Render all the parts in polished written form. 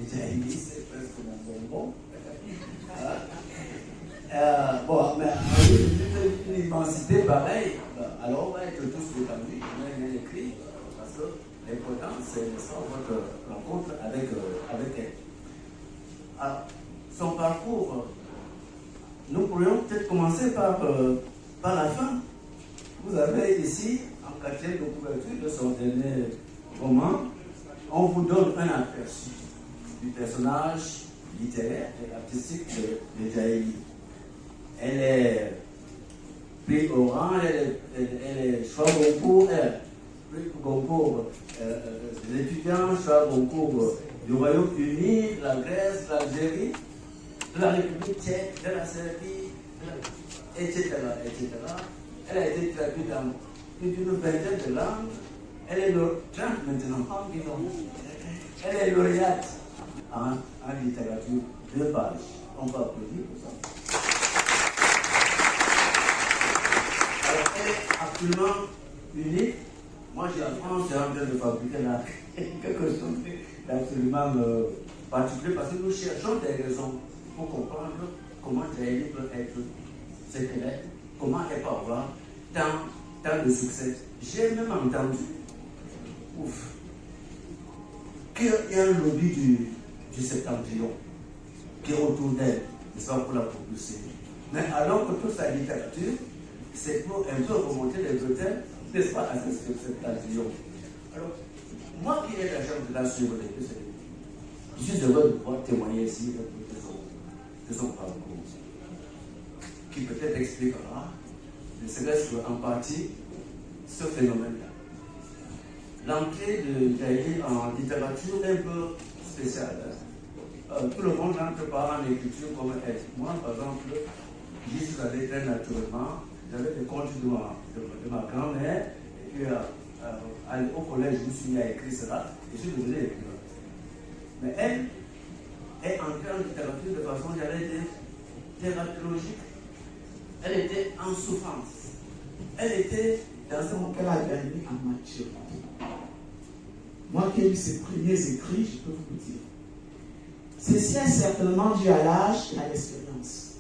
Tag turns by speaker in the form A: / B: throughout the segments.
A: Jaïli, c'est presque mon bonbon. Bon, mais une immensité pareille, alors on va être tous détendus, on a rien écrit, parce que l'important c'est ça, votre rencontre avec elle. Alors, son parcours, nous pourrions peut-être commencer par la fin. Vous avez ici, en quatrième de couverture de son dernier roman, on vous donne un aperçu du personnage littéraire et artistique de Jaïli. Elle est prix au rang, elle est choix concours, prix concours des étudiants, choix concours du Royaume-Uni, de la Grèce, de l'Algérie, de la République tchèque, de la Serbie, etc., etc. Elle a été traduite dans plus d'une vingtaine de langues. Elle est lauréate maintenant. Elle est lauréate en littérature de Paris. On peut applaudir pour ça. Alors, elle est absolument unique. Moi, j'ai en France, j'ai en train de fabriquer là quelque chose d'absolument particulier parce que nous cherchons des raisons pour comprendre comment Jaïli peut être ce qu'elle est, comment elle peut avoir tant de succès. J'ai même entendu qu'il y a un lobby du septentrion qui est autour d'elle, c'est pas pour la propulser. Mais alors que toute sa littérature, c'est pour un peu remonter les bretelles, n'est-ce pas, à ce septentrion. Alors, moi qui ai la chance de la suivre depuis cette année, je suis heureux de pouvoir témoigner ici de son parcours, qui peut-être expliquera, ne serait-ce en partie, ce phénomène-là. L'entrée de Jaïli en littérature est un peu spéciale. Tout le monde n'entre pas en écriture comme elle. Moi, par exemple, j'y suis allé très naturellement. J'avais des contes de ma grand-mère. Et puis, au collège, je me suis mis à écrire cela. Et je suis devenu écrivain. Mais elle est entrée en littérature de façon, j'allais dire, thératologique. Elle était en souffrance. Elle était dans un monde qu'elle a gagné en maturité. Moi qui ai lu ses premiers écrits, je peux vous le dire. Ceci est certainement dû à l'âge et à l'expérience.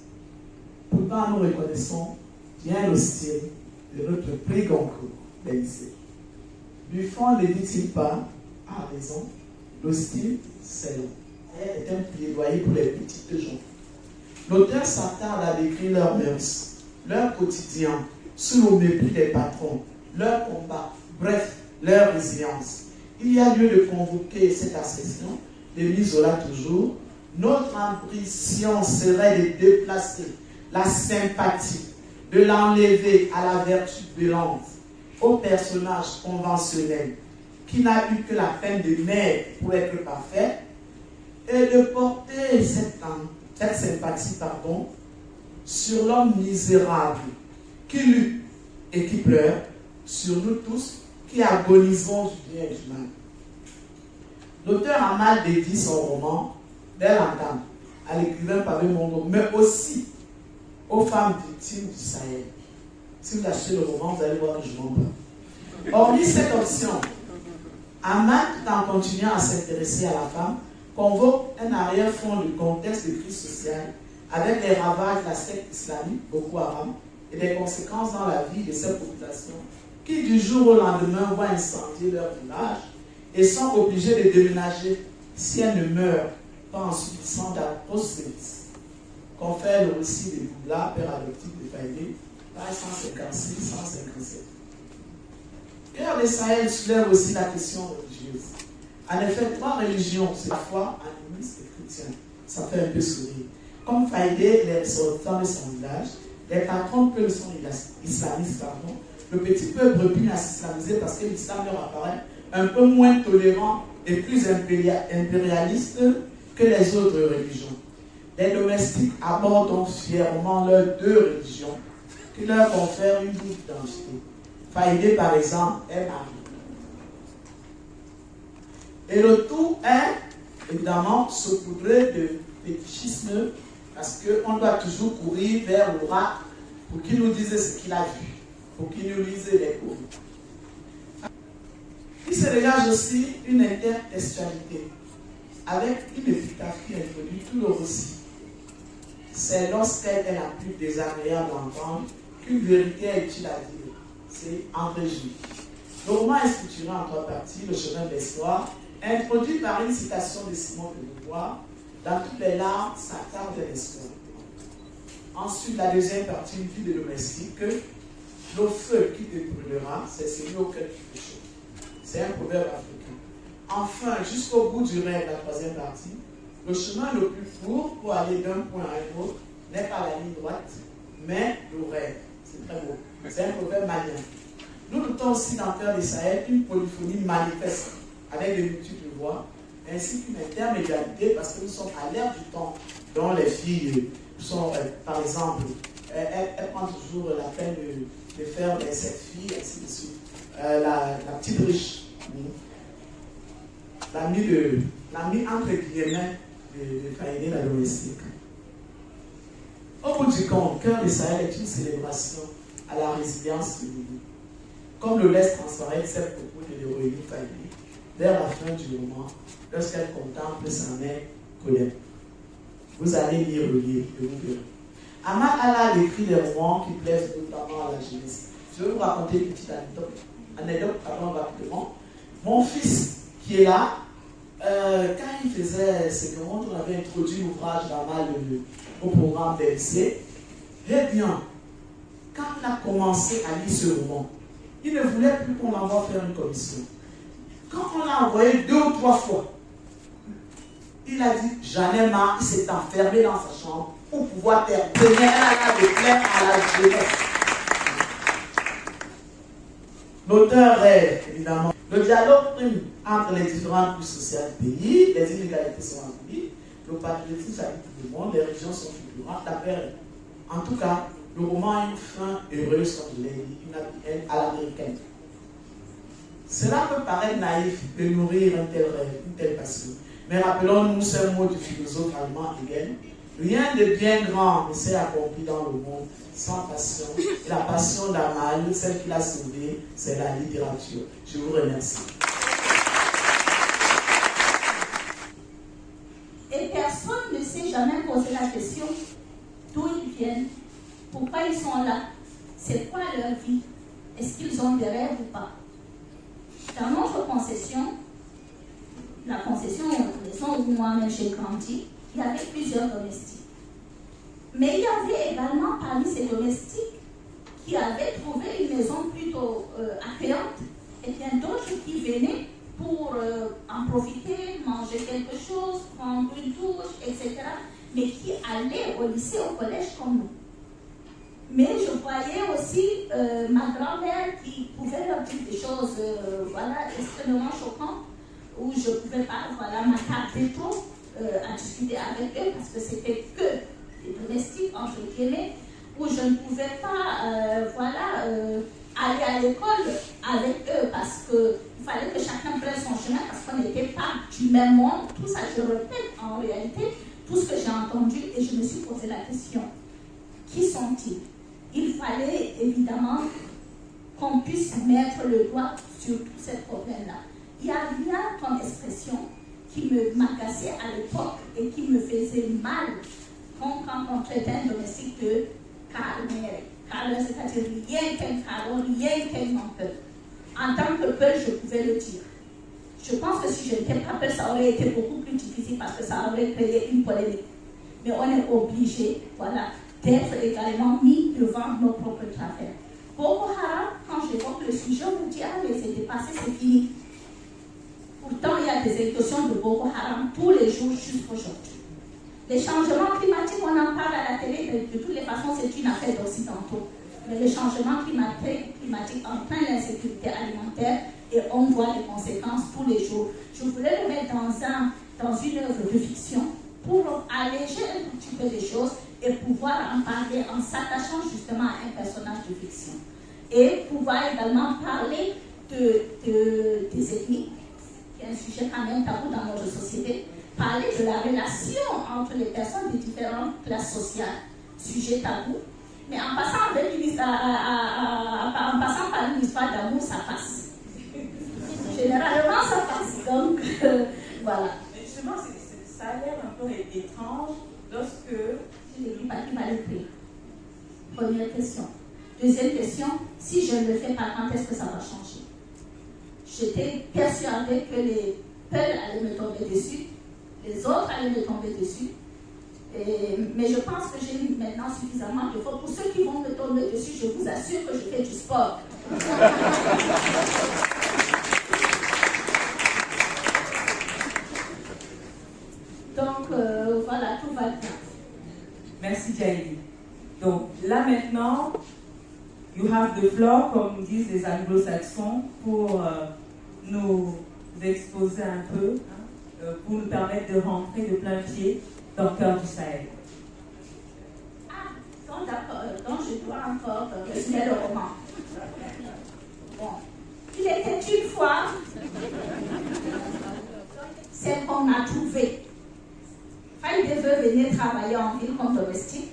A: Pourtant, nous reconnaissons bien le style de notre prix Goncourt des lycées. Buffon ne dit-il pas, à raison, le style, c'est long. Elle est un plaidoyer pour les petites gens. L'auteur s'attarde à décrire leurs mœurs, leur quotidien, sous le mépris des patrons, leur combat, bref, leur résilience. Il y a lieu de convoquer cette accession, de Zola toujours. Notre ambition serait de déplacer la sympathie, de l'enlever à la vertu bellante, au personnage conventionnel qui n'a eu que la peine de naître pour être parfait, et de porter cette sympathie sur l'homme misérable qui lutte et qui pleure, sur nous tous qui agonisons du bien et du mal. L'auteur a mal dédié son roman, Belle Entame, à l'écrivain Pavé Mongo, mais aussi aux femmes victimes du Sahel. Si vous achetez le roman, vous allez voir que je m'en bats. Hormis cette option, Ahmad, tout en continuant à s'intéresser à la femme, convoque un arrière-fond du contexte de crise sociale avec les ravages de la secte islamique, Boko Haram, et des conséquences dans la vie de cette population qui, du jour au lendemain, voient incendier leur village et sont obligés de déménager si elles ne meurent pas en subissant d'atroces sévices. Confère le récit de Boubla, père adoptif de Faïdé, page 156-157. Guerre des Sahel soulève aussi la question religieuse. En effet, trois religions, c'est la foi, animiste et chrétienne. Ça fait un peu sourire. Comme Faïdé, les ressortissants de son village, les patrons de peuple sont islamistes, le petit peuple repine à s'islamiser parce que l'islam leur apparaît un peu moins tolérant et plus impérialiste que les autres religions. Les domestiques abordent donc fièrement leurs deux religions qui leur confèrent une double identité. Faïdé, par exemple, est marié. Et le tout est, évidemment, saupoudré de fétichisme parce qu'on doit toujours courir vers l'oracle pour qu'il nous dise ce qu'il a vu, pour qu'il nous lise les cours. Il se dégage aussi une intertextualité.
B: avec une épitaphe qui introduit tout le récit. C'est lorsqu'elle est la plus désagréable à entendre qu'une vérité est utile à dire. C'est André Gide. Le roman est structuré en 3 parties. Le chemin de l'espoir, introduit par une citation de Simone de Beauvoir. Dans toutes les larmes s'attarde l'espoir. Ensuite, la deuxième partie, une vie de domestique. Le feu qui te brûlera, c'est celui auquel tu te chauffes. C'est un proverbe africain. Enfin, jusqu'au bout du rêve, la troisième partie, le chemin le plus court pour aller d'un point à un autre n'est pas la ligne droite, mais le rêve. C'est très beau. C'est un proverbe malien. Nous notons aussi dans Cœur des Sahel une polyphonie manifeste avec de multiples voix, ainsi qu'une intermédiarité parce que nous sommes à l'ère du temps dont les filles sont, par exemple, elles prennent toujours la peine de faire cette fille, ainsi de suite. La petite riche, l'ami entre guillemets de Faïdé, la domestique. Au bout du compte, Cœur des Sahel est une célébration à la résilience de l'île. Comme le laisse transparaître cette propos de l'héroïne Faïdé, vers la fin du roman, lorsqu'elle contemple sa mère Colette. Vous allez lire le livre et vous verrez. Ahmad Allah écrit des romans qui plaisent notamment à la jeunesse. Je vais vous raconter une petite anecdote rapidement. Mon fils qui est là, quand il faisait ses commandes, on avait introduit l'ouvrage d'Ahmad au programme des lycées. Eh bien, quand il a commencé à lire ce roman, il ne voulait plus qu'on l'envoie faire une commission. Quand on l'a envoyé 2 ou 3 fois, il a dit, j'en ai marre, il s'est enfermé dans sa chambre pour pouvoir faire donner de plaire à la jeunesse. L'auteur est, évidemment, le dialogue prime entre les différentes couches sociales du pays, les inégalités sont abolies, le patriotisme habite tout le monde, les religions sont figurantes, la paix. En tout cas, le roman a une fin heureuse, comme je l'ai dit, une happy end à l'américaine. Cela peut paraître naïf de nourrir un tel rêve, une telle passion. Mais rappelons-nous ce mot du philosophe allemand Hegel. Rien de bien grand ne s'est accompli dans le monde sans passion. Et la passion d'Ahmad, celle qui l'a sauvée, c'est la littérature. Je vous remercie.
C: Et personne ne s'est jamais posé la question d'où ils viennent, pourquoi ils sont là, c'est quoi leur vie, est-ce qu'ils ont des rêves ou pas. Dans notre concession, la concession maison où moi-même j'ai grandi, il y avait plusieurs domestiques. Mais il y avait également parmi ces domestiques qui avaient trouvé une maison plutôt accueillante et bien d'autres qui venaient pour en profiter, manger quelque chose, prendre une douche, etc. Mais qui allaient au lycée, au collège comme nous. Mais je voyais aussi ma grand-mère qui pouvait leur dire des choses extrêmement choquantes où je ne pouvais pas m'attarder trop à discuter avec eux parce que c'était que des domestiques, entre guillemets, où je ne pouvais pas aller à l'école avec eux parce qu'il fallait que chacun prenne son chemin parce qu'on n'était pas du même monde. Tout ça, je répète en réalité tout ce que j'ai entendu et je me suis posé la question. Qui sont-ils? Il fallait évidemment qu'on puisse mettre le doigt sur tous ces problèmes-là. Il y a bien comme expression qui m'agaçait à l'époque et qui me faisait mal quand on traitait un domestique de carnère. Carnère, c'est-à-dire rien qu'un caron, rien qu'un menteur. En tant que peuple, je pouvais le dire. Je pense que si je n'étais pas peuple, ça aurait été beaucoup plus difficile parce que ça aurait créé une polémique. Mais on est obligé, d'être également mis devant nos propres travers. Boko Haram, quand j'évoque le sujet, on me dit, ah mais c'est dépassé, c'est fini. Pourtant, il y a des exécutions de Boko Haram tous les jours jusqu'aujourd'hui. Les changements climatiques, on en parle à la télé, de toutes les façons, c'est une affaire d'occidentaux. Mais le changement climatique entraîne l'insécurité alimentaire et on voit les conséquences tous les jours. Je voulais le mettre dans une œuvre de fiction pour alléger un tout petit peu les choses et pouvoir en parler en s'attachant justement à un personnage de fiction. Et pouvoir également parler des ethnies, qui est un sujet quand même tabou dans notre société, parler de la relation entre les personnes des différentes classes sociales, sujet tabou. Mais en passant, par une histoire d'amour, ça passe. Généralement, ça passe. Donc, voilà.
D: justement, ça a l'air un peu étrange lorsque...
C: Je ne dis pas qui va le payer. Première question. Deuxième question, si je ne le fais pas, quand est-ce que ça va changer? J'étais persuadée que les peurs allaient me tomber dessus, les autres allaient me tomber dessus. Mais je pense que j'ai maintenant suffisamment de force. Pour ceux qui vont me tomber dessus, je vous assure que je fais du sport. Donc, voilà, tout va bien.
D: Merci, Jaïli. Donc, là maintenant, you have the floor, comme disent les anglo-saxons, pour nous exposer un peu, pour nous permettre de rentrer de plein pied dans le cœur du Sahel.
C: Ah, donc d'accord, donc je dois encore résumer le roman. Bon, il était une fois celle qu'on a trouvée. Faïdé veut venir travailler en ville comme domestique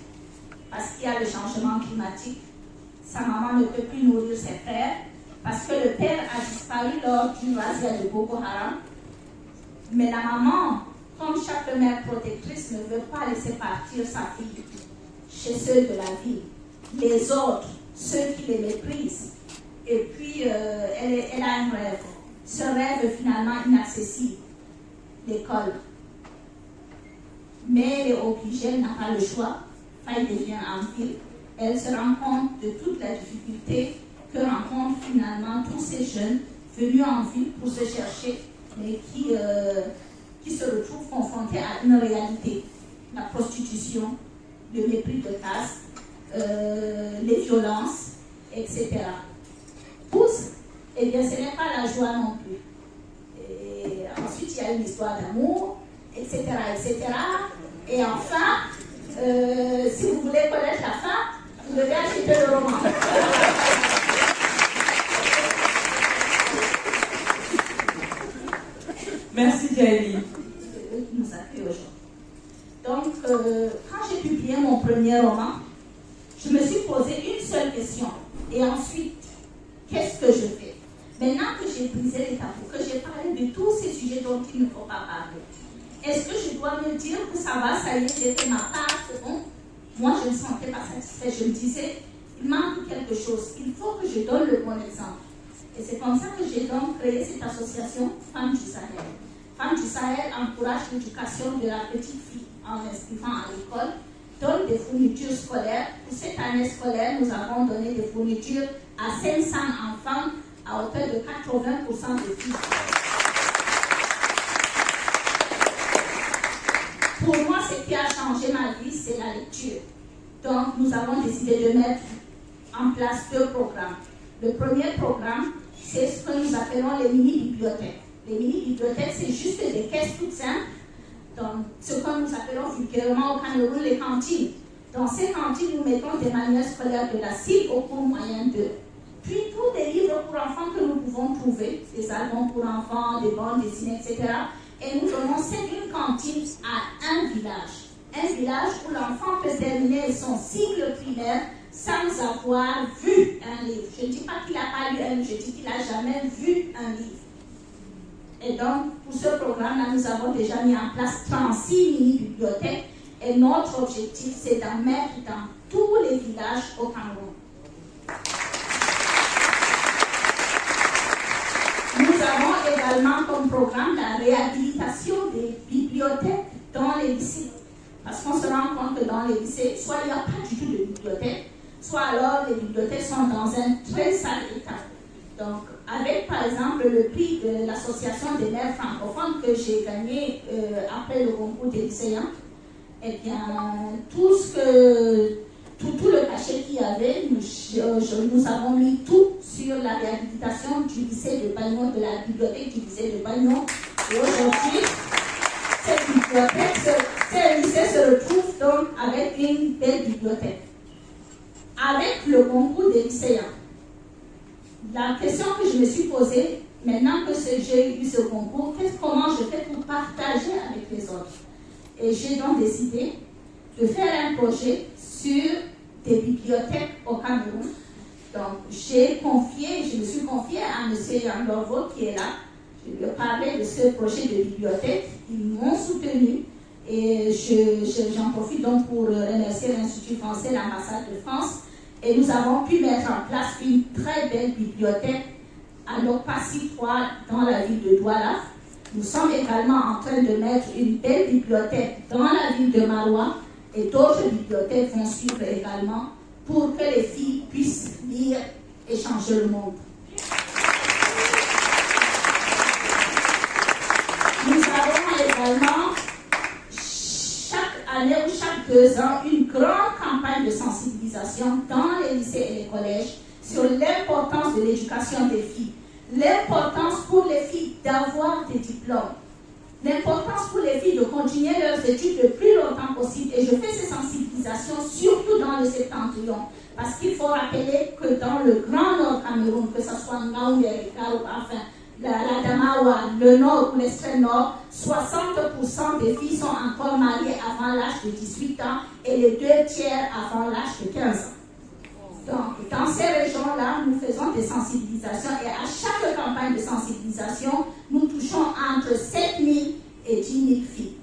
C: parce qu'il y a le changement climatique. Sa maman ne peut plus nourrir ses frères parce que le père a disparu lors d'une razzia de Boko Haram. Mais la maman, comme chaque mère protectrice, ne veut pas laisser partir sa fille chez ceux de la ville. Les autres, ceux qui les méprisent. Et puis, elle a un rêve. Ce rêve finalement inaccessible, l'école. Mais elle est obligée, elle n'a pas le choix. Elle devient en ville. Elle se rend compte de toute la difficulté que rencontrent finalement tous ces jeunes venus en ville pour se chercher, mais qui se retrouvent confrontés à une réalité. La prostitution, le mépris de caste, les violences, etc. Tous, eh bien, ce n'est pas la joie non plus. Et ensuite, il y a une histoire d'amour, etc., etc. Et enfin, si vous voulez connaître la fin, vous devez acheter le roman.
D: Merci, Jaïli.
C: C'est eux qui nous appuient aujourd'hui. Donc, quand j'ai publié mon premier roman, je me suis posé une seule question. Et ensuite, qu'est-ce que je fais? Maintenant que j'ai brisé les tabous, que j'ai parlé de tous ces sujets dont il ne faut pas parler, est-ce que je dois me dire que ça va, ça y est, j'ai fait ma part, c'est bon? Moi, je ne me sentais pas satisfaite. Je me disais, il manque quelque chose. Il faut que je donne le bon exemple. Et c'est comme ça que j'ai donc créé cette association Femmes du Sahel. Femmes du Sahel encourage l'éducation de la petite fille en l'inscrivant à l'école, donne des fournitures scolaires. Pour cette année scolaire, nous avons donné des fournitures à 500 enfants à hauteur de 80% de filles. Pour moi, ce qui a changé ma vie, c'est la lecture. Donc, nous avons décidé de mettre en place 2 programmes. Le premier programme, c'est ce que nous appelons les mini-bibliothèques. Les mini-bibliothèques, c'est juste des caisses toutes simples. Donc, ce que nous appelons vulgairement au Cameroun les cantines. Dans ces cantines, nous mettons des manuels scolaires de la cible au cours moyen 2. Puis, tous des livres pour enfants que nous pouvons trouver, des albums pour enfants, des bandes dessinées, etc. Et nous donnons une cantine à un village. Un village où l'enfant peut terminer son cycle primaire sans avoir vu un livre. Je ne dis pas qu'il n'a pas lu un livre, je dis qu'il n'a jamais vu un livre. Et donc, pour ce programme-là, nous avons déjà mis en place 36 mini-bibliothèques. Et notre objectif, c'est d'en mettre dans tous les villages au Cameroun. Nous avons également comme programme la réhabilitation des bibliothèques dans les lycées. Parce qu'on se rend compte que dans les lycées, soit il n'y a pas du tout de bibliothèque, soit alors les bibliothèques sont dans un très sale état. Donc, avec par exemple le prix de l'association des maires francophones que j'ai gagné après le concours des lycéens, eh bien, tout le cachet qu'il y avait, nous avons mis tout sur la réhabilitation du lycée de Bagnon, de la bibliothèque du lycée de Bagnon. Et aujourd'hui, cette bibliothèque, ce lycée se retrouve donc avec une belle bibliothèque. Avec le concours des lycéens, la question que je me suis posée, maintenant que j'ai eu ce concours, comment je fais pour partager avec les autres? Et j'ai donc décidé de faire un projet sur des bibliothèques au Cameroun. Donc, je me suis confiée à M. Yandorvo qui est là. Je lui ai parlé de ce projet de bibliothèque. Ils m'ont soutenu. Et j'en profite donc pour remercier l'Institut français, l'ambassade de France. Et nous avons pu mettre en place une très belle bibliothèque à Lokpasi 3 dans la ville de Douala. Nous sommes également en train de mettre une belle bibliothèque dans la ville de Maroua et d'autres bibliothèques vont suivre également pour que les filles puissent lire et changer le monde. Nous avons également chaque année ou chaque 2 ans une grande campagne de sensibilisation dans les lycées et les collèges sur l'importance de l'éducation des filles, l'importance pour les filles d'avoir des diplômes, l'importance pour les filles de continuer leurs études le plus longtemps possible. Et je fais ces sensibilisations surtout dans le septentrion, parce qu'il faut rappeler que dans le Grand Nord Cameroun, que ce soit Ngaoundé, enfin la Damawa, le Nord ou l'extrême Nord, 60% des filles sont encore mariées avant l'âge de 18 ans et les 2 tiers avant l'âge de 15 ans. Donc, dans ces régions-là, nous faisons des sensibilisations et à chaque campagne de sensibilisation, nous touchons entre 7 000 et 10 000 filles.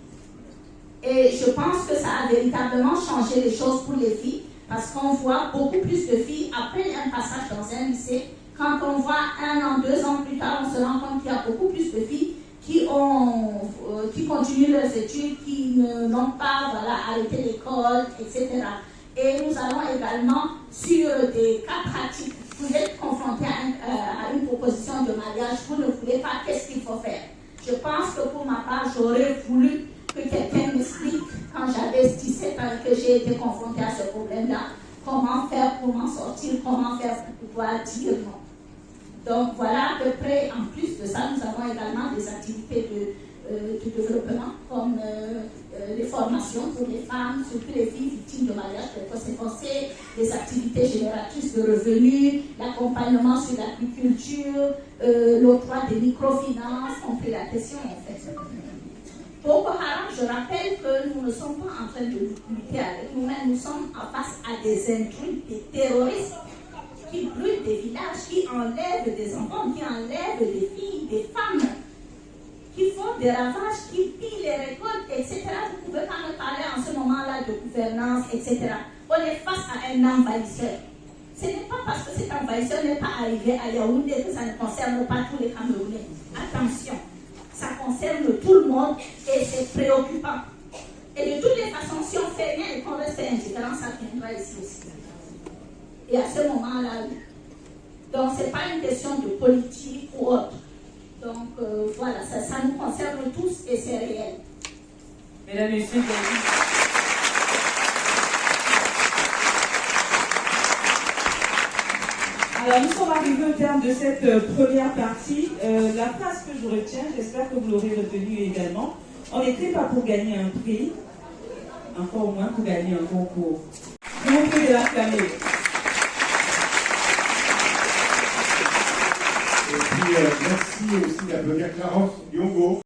C: Et je pense que ça a véritablement changé les choses pour les filles parce qu'on voit beaucoup plus de filles après un passage dans un lycée. Quand on voit 1 an, 2 ans plus tard, on se rend compte qu'il y a beaucoup plus de filles qui continuent leurs études, qui n'ont pas arrêté l'école, etc. Et nous allons également sur des cas pratiques. Vous êtes confronté à une proposition de mariage, vous ne voulez pas, qu'est-ce qu'il faut faire? Je pense que pour ma part, j'aurais voulu que quelqu'un m'explique, quand j'avais 17 ans et que j'ai été confrontée à ce problème-là, comment faire pour m'en sortir, comment faire pour pouvoir dire non. Donc voilà, à peu près, en plus de ça, nous avons également des activités de développement, comme les formations pour les femmes, surtout les filles victimes de mariage précoce, les activités génératrices de revenus, l'accompagnement sur l'agriculture, l'octroi des microfinances, compris la question en fait. Boko Haram, je rappelle que nous ne sommes pas en train de lutter avec nous-mêmes, nous sommes en face à des intrus, des terroristes qui brûlent des villages, qui enlèvent des enfants, qui enlèvent des filles, des femmes, qui font des ravages, qui pillent les récoltes, etc. Vous ne pouvez pas me parler en ce moment-là de gouvernance, etc. On est face à un envahisseur. Ce n'est pas parce que cet envahisseur n'est pas arrivé à Yaoundé que ça ne concerne pas tous les Camerounais. Attention, ça concerne tout le monde et c'est préoccupant. Et de toutes les façons, si on fait rien et qu'on reste indifférent, ça viendra ici aussi. Et à ce moment-là, oui. Donc, ce n'est pas une question de politique ou autre. Donc, voilà, ça nous concerne tous et c'est réel.
D: Mesdames et messieurs, alors, nous sommes arrivés au terme de cette première partie. La phrase que je retiens, j'espère que vous l'aurez retenue également, on n'était pas pour gagner un prix, encore moins pour gagner un concours. Vous pouvez l'acclamer.
E: Et puis, merci aussi d'applaudir Clarence Diongo.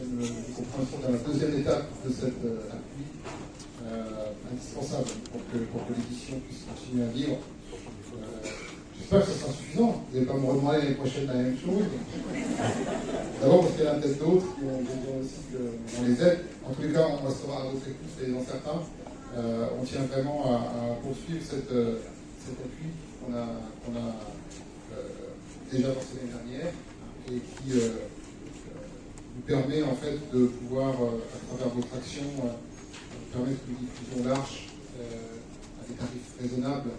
E: Nous comprenons dans la deuxième étape de cette appui indispensable pour que l'édition puisse continuer à vivre. J'espère que ce sera suffisant. Vous n'allez pas me redemander l'année prochaine la même chose. D'abord parce qu'il y en a peut-être d'autres qui ont besoin aussi qu'on les aide. En tous les cas, on restera à votre écoute, soyez-en certains. On tient vraiment à poursuivre cet appui qu'on a déjà lancé l'année dernière et qui nous permet en fait de pouvoir, à travers votre action, permettre une diffusion large à des tarifs raisonnables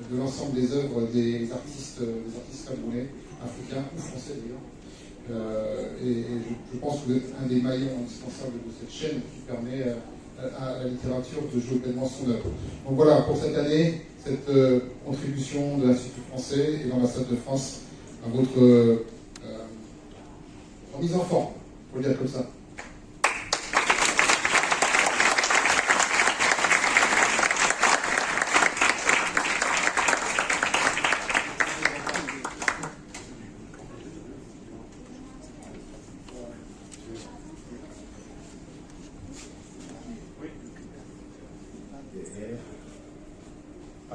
E: de l'ensemble des œuvres des artistes camerounais, africains ou français d'ailleurs. Et je pense que vous êtes un des maillons indispensables de cette chaîne qui permet à la littérature de jouer pleinement son œuvre. Donc voilà, pour cette année, cette contribution de l'Institut français et de l'ambassade de France à votre remise en forme, il faut le dire comme ça.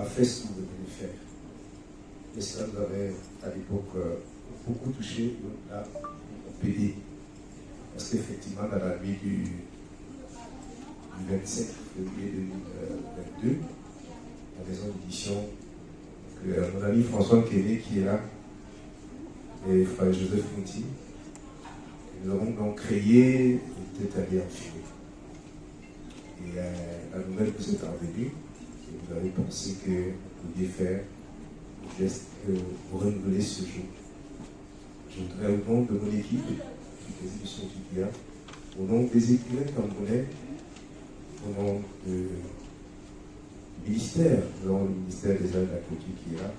F: fait ce qu'on devait faire. Et cela nous avait, à l'époque, beaucoup touché, là, au PD. Parce qu'effectivement, dans la nuit du 27 février 2022, la maison d'édition, mon ami François Kéné qui est là, et frère Joseph Mouti, nous avons donc créé une tête allée en fumée. Et la nouvelle vous est parvenue, et vous avez pensé que vous pouviez faire le geste pour renouveler ce jour. Je voudrais, au nom de mon équipe, des émissions du DIA, au nom des écrivains camerounais, au nom du ministère, nous avons le ministère des Arts et de la Culture qui est là.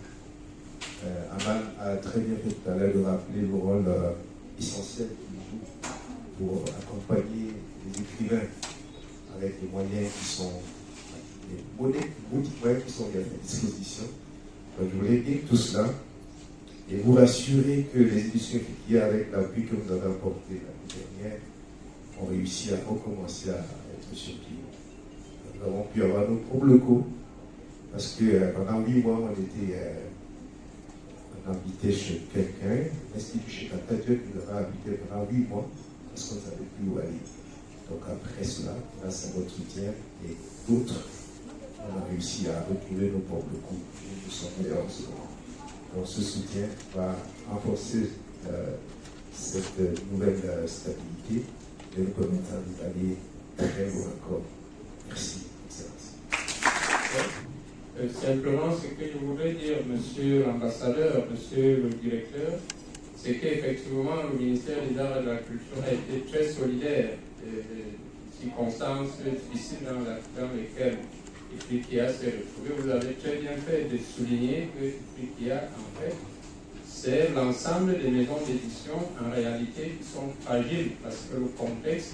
F: Aman a très bien fait tout à l'heure de rappeler le rôle essentiel qu'il joue pour accompagner les écrivains avec les moyens qui sont, les moyens qui sont mis à leur disposition. Donc, je voulais dire tout cela et vous rassurer que les éditions FICIA, avec l'appui que vous avez apporté l'année dernière, ont réussi à recommencer à être sur pied. Nous avons pu avoir nos propres locaux parce que pendant 8 mois, on habitait chez quelqu'un, l'institut chez Katadjou, nous avons habité pendant 8 mois parce qu'on ne savait plus où aller. Donc après cela, grâce à votre soutien et d'autres, on a réussi à retrouver nos propres locaux. Nous sommes meilleurs en ce moment. Donc ce soutien va renforcer cette nouvelle stabilité et nous permettra d'aller très loin encore. Merci, Excellence.
G: Simplement, ce que je voudrais dire, monsieur l'ambassadeur, monsieur le directeur, c'est qu'effectivement, le ministère des Arts et de la Culture a été très solidaire des circonstances difficiles dans lesquelles FICIA s'est retrouvé. Vous avez très bien fait de souligner que FICIA, en fait, c'est l'ensemble des maisons d'édition en réalité qui sont fragiles parce que le contexte,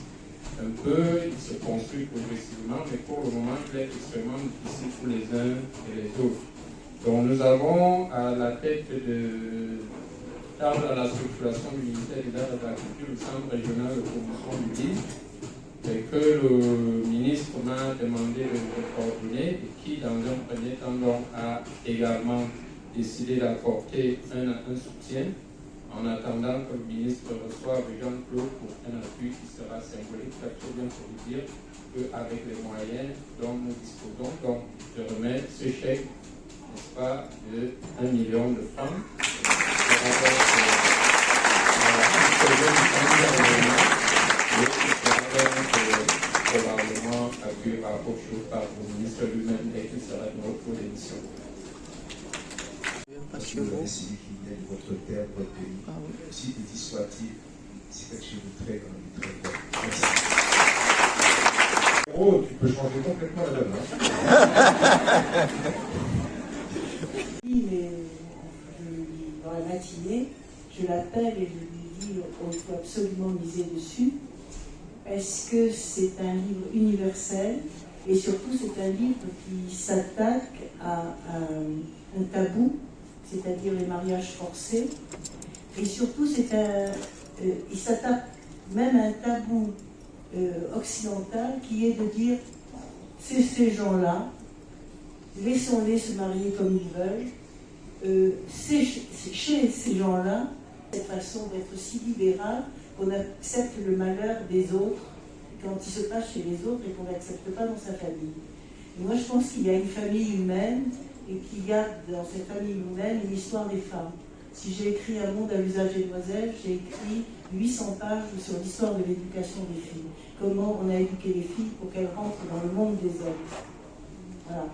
G: un peu, il se construit progressivement, mais pour le moment, il est extrêmement difficile pour les uns et les autres. Donc nous avons à la tête de table à la structuration du ministère des Arts et de la Culture, le Centre régional de promotion du livre, et que le ministre m'a demandé de coordonner et qui, dans un premier temps, donc, a également décidé d'apporter un soutien en attendant que le ministre reçoive Jean-Claude pour un appui qui sera symbolique. Ça très bien pour vous dire qu'avec les moyens dont nous disposons, donc je remets ce chèque, n'est-ce pas, de 1 million de francs. Probablement appuyé par le ministre lui-même et qui sera de notre émission.
F: Parce que vous avez suivi qu'il y a votre terre, votre pays, aussi petit soit-il, c'est quelque chose de très grand et très grand. Merci.
E: Oh, tu peux changer complètement la donne. Hein.
H: Mais dans la matinée, je l'appelle et je lui dis qu'on faut absolument miser dessus parce que c'est un livre universel et surtout c'est un livre qui s'attaque à un tabou, c'est-à-dire les mariages forcés, et surtout il s'attaque même à un tabou occidental qui est de dire c'est ces gens-là, laissons-les se marier comme ils veulent, c'est chez ces gens-là, cette façon d'être si libérale qu'on accepte le malheur des autres quand il se passe chez les autres et qu'on n'accepte pas dans sa famille. Et moi je pense qu'il y a une famille humaine et qu'il y a dans cette famille humaine une histoire des femmes. Si j'ai écrit Un monde à l'usage des demoiselles, j'ai écrit 800 pages sur l'histoire de l'éducation des filles. Comment on a éduqué les filles pour qu'elles rentrent dans le monde des hommes. Voilà,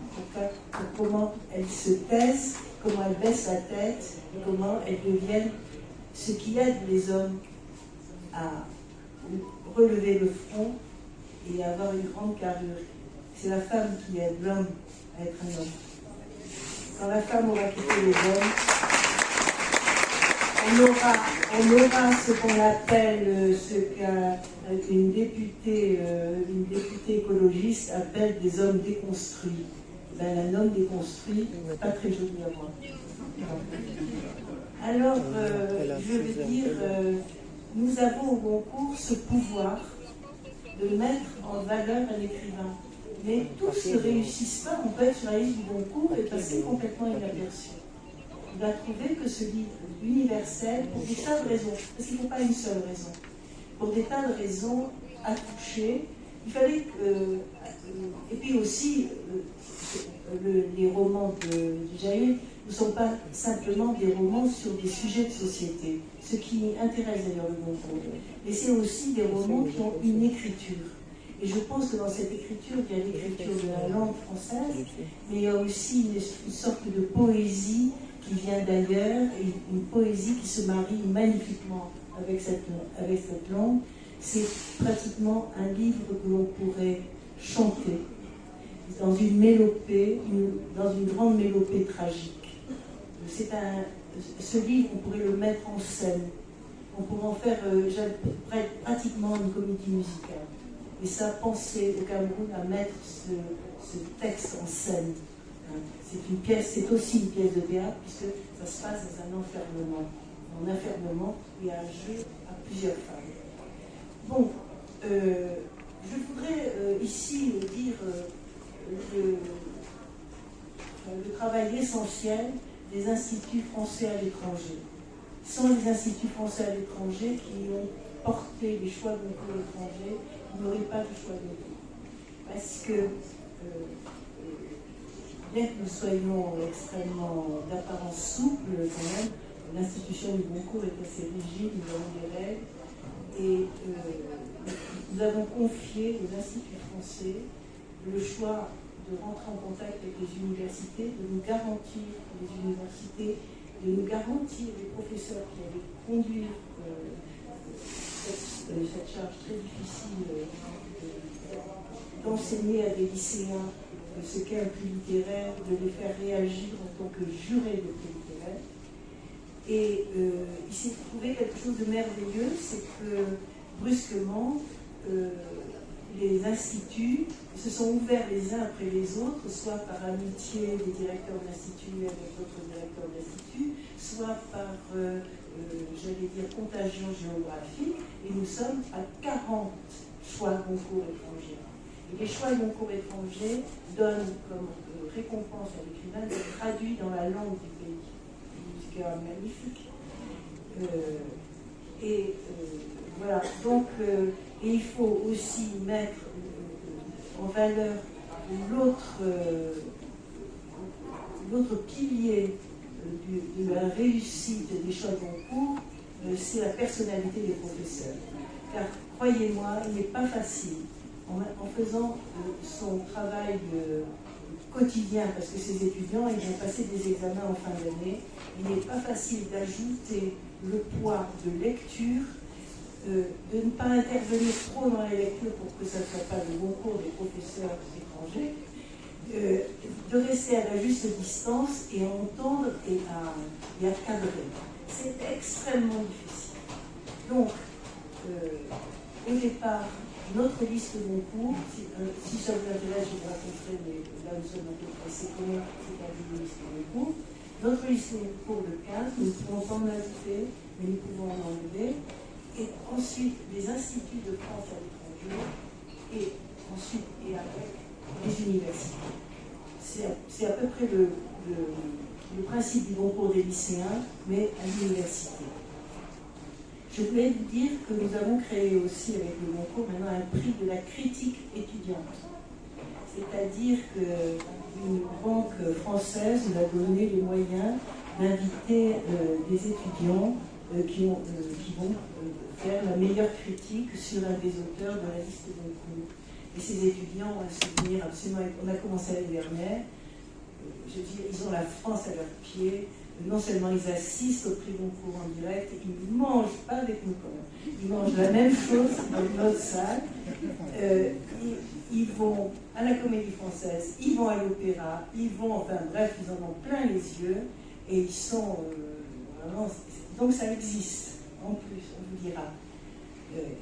H: pour comment elles se taisent, comment elles baissent la tête, et comment elles deviennent ce qui aide les hommes à relever le front et à avoir une grande carrure. C'est la femme qui aide l'homme à être un homme. Quand la femme aura quitté les hommes, on aura ce qu'on appelle, ce qu'une députée écologiste appelle des hommes déconstruits. Ben, un homme déconstruit, pas très joli à voir. Alors, je veux dire, nous avons au Goncourt ce pouvoir de mettre en valeur un écrivain. Mais tous ne réussissent pas, on peut être sur la liste du Goncourt et passer complètement inaperçu. Il a trouvé que ce livre universel, pour des tas de raisons, parce qu'il ne faut pas une seule raison, pour des tas de raisons, a touché. Il fallait que. Et puis aussi, les romans de Jaïd ne sont pas simplement des romans sur des sujets de société, ce qui intéresse d'ailleurs le Goncourt. Mais c'est aussi des romans qui ont une écriture. Et je pense que dans cette écriture, il y a l'écriture de la langue française, mais il y a aussi une sorte de poésie qui vient d'ailleurs, et une poésie qui se marie magnifiquement avec cette langue. C'est pratiquement un livre que l'on pourrait chanter dans une mélopée, dans une grande mélopée tragique. Ce livre, on pourrait le mettre en scène. On pourrait en faire pratiquement une comédie musicale. Et ça a pensé au Cameroun à mettre ce texte en scène. C'est aussi une pièce de théâtre, puisque ça se passe dans un enfermement. En enfermement, il y a un jeu à plusieurs femmes. Bon, je voudrais ici dire le travail essentiel des instituts français à l'étranger. Sans les instituts français à l'étranger qui ont porté les choix de Goncourt étrangers, il n'y aurait pas de choix de Goncourt. Parce que, bien que nous soyons extrêmement d'apparence souple, quand même, l'institution du Goncourt est assez rigide, nous avons des règles, et nous avons confié aux instituts français le choix de rentrer en contact avec les universités, de nous garantir les universités, de nous garantir les professeurs qui allaient conduire cette charge très difficile d'enseigner à des lycéens ce qu'est un prix littéraire, de les faire réagir en tant que jurés de prix littéraire. Et il s'est trouvé quelque chose de merveilleux, c'est que brusquement, les instituts se sont ouverts les uns après les autres, soit par amitié des directeurs d'instituts avec d'autres directeurs d'instituts, soit par, j'allais dire, contagion géographique, et nous sommes à 40 choix Goncourt étrangers. Et les choix Goncourt étrangers donnent comme récompense à l'écrivain d'être traduit dans la langue du pays, ce qui est magnifique. Voilà, donc et il faut aussi mettre en valeur l'autre pilier de la réussite des choix de Goncourt, c'est la personnalité des professeurs. Car croyez-moi, il n'est pas facile, en faisant son travail quotidien, parce que ces étudiants, ils vont passer des examens en fin d'année, il n'est pas facile d'ajouter le poids de lecture, de ne pas intervenir trop dans les lectures pour que ça ne soit pas le Goncourt des professeurs étrangers, de rester à la juste distance et à entendre et à cadrer. C'est extrêmement difficile. Donc, au départ, notre liste Goncourt, si ça vous intéresse, je vous raconterai, mais là nous sommes un peu pressés, comment c'est une liste Goncourt. Notre liste Goncourt de 15, nous ne pouvons pas en ajouter, mais nous pouvons en enlever. Et ensuite, les instituts de France à l'étranger, et ensuite, et avec les universités. C'est à peu près le principe du Goncourt des lycéens, mais à l'université. Je voulais vous dire que nous avons créé aussi avec le Goncourt maintenant un prix de la critique étudiante. C'est-à-dire qu'une banque française nous a donné les moyens d'inviter des étudiants qui vont faire la meilleure critique sur un des auteurs de la liste Goncourt. Et ces étudiants ont un souvenir absolument. On a commencé l'année dernière. Je veux dire, ils ont la France à leurs pieds. Non seulement ils assistent au prix Goncourt en direct, ils ne mangent pas avec nous quand même. Ils mangent la même chose dans notre salle. Ils vont à la Comédie Française, ils vont à l'Opéra, ils vont, enfin bref, ils en ont plein les yeux. Et ils sont vraiment. Donc ça existe, en plus, on vous dira.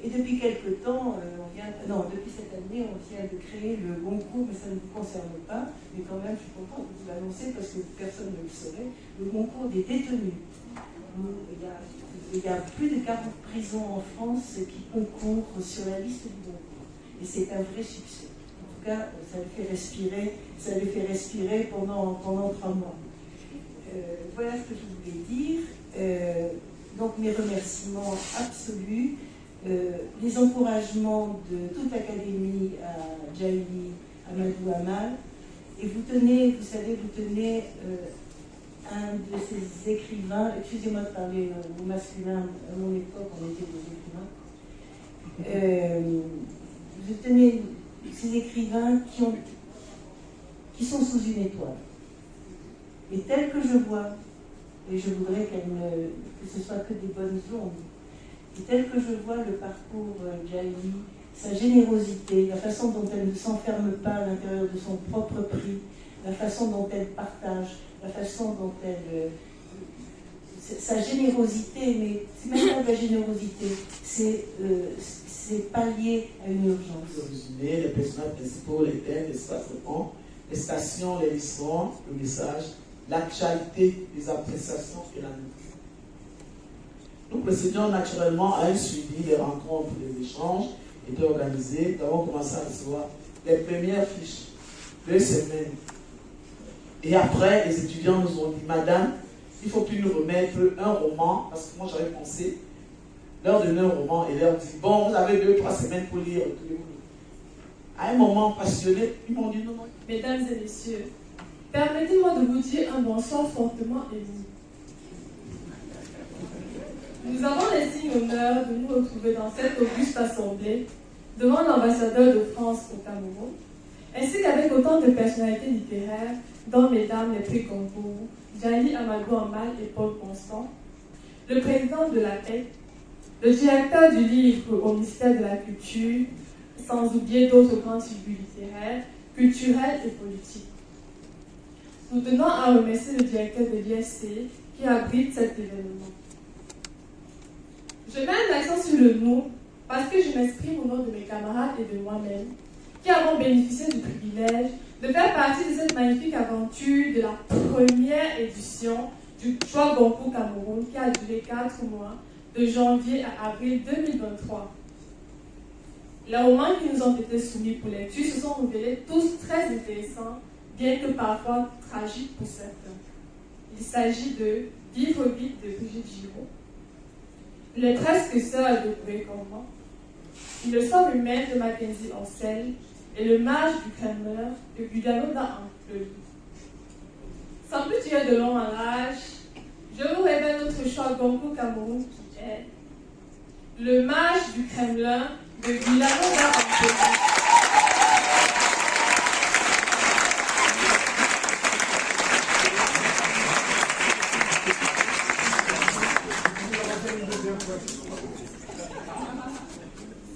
H: Et depuis quelque temps, depuis cette année, on vient de créer le Goncourt, mais ça ne vous concerne pas. Mais quand même, je suis contente de vous l'annoncer parce que personne ne le saurait. Le Goncourt des détenus. Il y a plus de 40 prisons en France qui concourent sur la liste du Goncourt. Et c'est un vrai succès. tout cas, ça lui fait respirer pendant 3 mois. Voilà ce que je voulais dire. Donc mes remerciements absolus, les encouragements de toute l'Académie à Djaïli Amadou Amal. Et vous tenez un de ces écrivains, excusez-moi de parler au masculin, à mon époque on était des écrivains, vous tenez ces écrivains qui sont sous une étoile. Et tels que je vois, et je voudrais que ce soit que des bonnes ondes, et tel que je vois le parcours Djaïli, sa générosité, la façon dont elle ne s'enferme pas à l'intérieur de son propre prix, la façon dont elle partage, la façon dont elle... sa générosité, mais c'est même pas de la générosité, c'est pallier à une urgence.
B: Le résumé, les personnages principaux, les thèmes, l'espace de temps, les stations, les licences, le message, l'actualité, les appréciations et la note. Nous procédions naturellement à un suivi des rencontres, les échanges étaient organisés. Nous avons commencé à recevoir les premières fiches 2 semaines. Et après, les étudiants nous ont dit, Madame, il ne faut plus nous remettre un roman, parce que moi j'avais pensé, leur donner un roman et leur dire, bon, vous avez 2-3 semaines pour lire. À un moment passionné, ils m'ont dit non, non.
I: Mesdames et messieurs, permettez-moi de vous dire un bonsoir fortement ému. Nous avons l'insigne honneur de nous retrouver dans cette auguste assemblée devant l'ambassadeur de France au Cameroun, ainsi qu'avec autant de personnalités littéraires, dont mesdames les prix Goncourt, Djaïli Amadou Amal et Paul Constant, le président de la PEC, le directeur du livre au ministère de la Culture, sans oublier d'autres grandes figures littéraires, culturelles et politiques. Nous tenons à remercier le directeur de l'ISC qui abrite cet événement. Je mets un accent sur le nous parce que je m'exprime au nom de mes camarades et de moi-même qui avons bénéficié du privilège de faire partie de cette magnifique aventure de la première édition du Choix Goncourt Cameroun qui a duré 4 mois, de janvier à avril 2023. Les romans qui nous ont été soumis pour lecture se sont révélés tous très intéressants, bien que parfois tragiques pour certains. Il s'agit de Vivre vite de Brigitte Giraud, Les presque sœurs de Brécombon, Le sort humain de Mackenzie Ancel et Le mage du Kremlin de Gudano d'Ampleur. Sans plus tirer de long en large, je vous révèle notre choix Goncourt Cameroun qui est Le mage du Kremlin de Gudano d'Ampleur.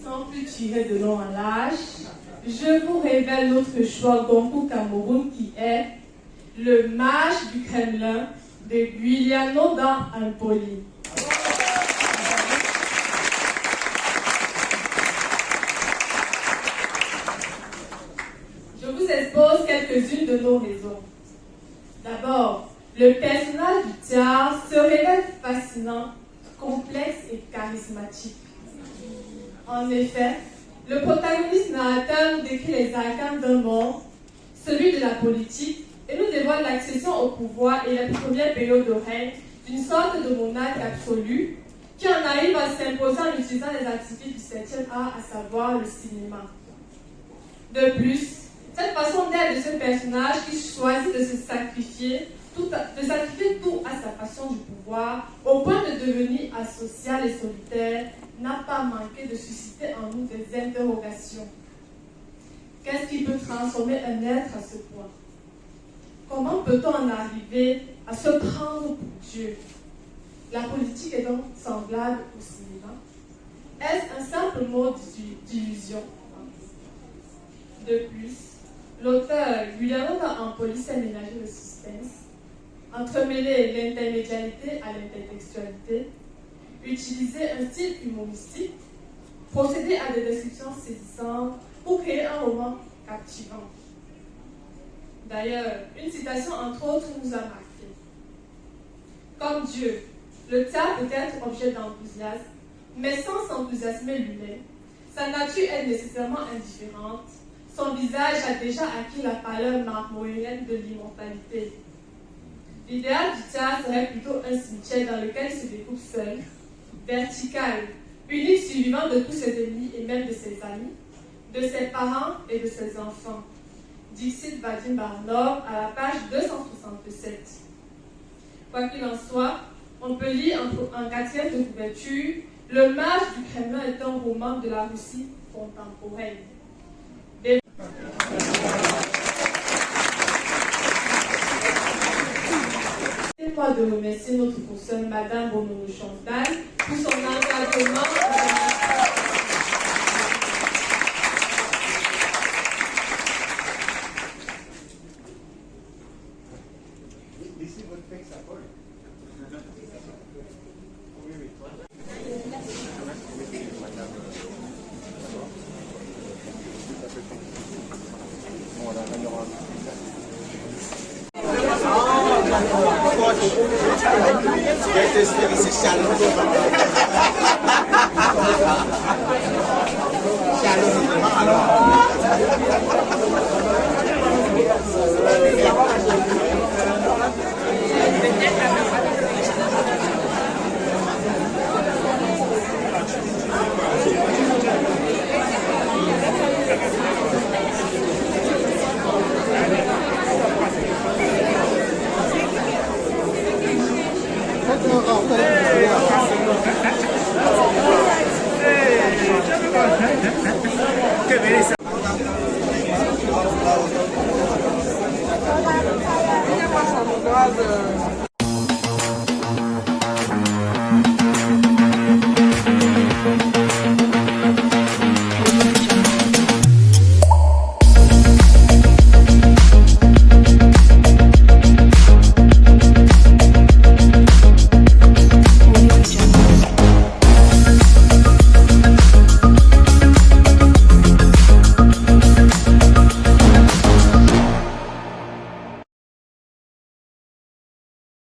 I: Sans plus tirer de long en large, je vous révèle notre choix Goncourt Cameroun qui est Le mage du Kremlin de Giuliano da Empoli. Je vous expose quelques-unes de nos raisons. D'abord, le personnage du Tsar se révèle fascinant, complexe et charismatique. En effet, le protagoniste narrateur nous décrit les arcanes d'un monde, celui de la politique, et nous dévoile l'accession au pouvoir et la première période de règne d'une sorte de monarque absolu qui en arrive à s'imposer en utilisant les activités du 7e art, à savoir le cinéma. De plus, cette façon d'être de ce personnage qui choisit de se sacrifier, tout à sa passion du pouvoir, au point de devenir asocial et solitaire, n'a pas manqué de susciter en nous des interrogations. Qu'est-ce qui peut transformer un être à ce point? Comment peut-on en arriver à se prendre pour Dieu? La politique est donc semblable au cinéma. Est-ce un simple mot d'illusion? De plus, l'auteur Giuliano da Empoli s'est ménagé le suspense, entremêler l'intermédialité à l'intertextualité, utiliser un style humoristique, procéder à des descriptions saisissantes pour créer un roman captivant. D'ailleurs, une citation entre autres nous a marqué. Comme Dieu, le tsar peut être objet d'enthousiasme, mais sans s'enthousiasmer lui-même. Sa nature est nécessairement indifférente, son visage a déjà acquis la pâleur marmoyenne de l'immortalité. L'idéal du théâtre serait plutôt un cimetière dans lequel il se découpe seul, vertical, unique survivant de tous ses ennemis et même de ses amis, de ses parents et de ses enfants. Dixit Vadim Barnor à la page 267. Quoi qu'il en soit, on peut lire en quatrième de couverture « Le Mage du Kremlin est un roman de la Russie contemporaine ». Moi de remercier notre professeure Madame Bonono Chantal pour son engagement.
J: Obrigada.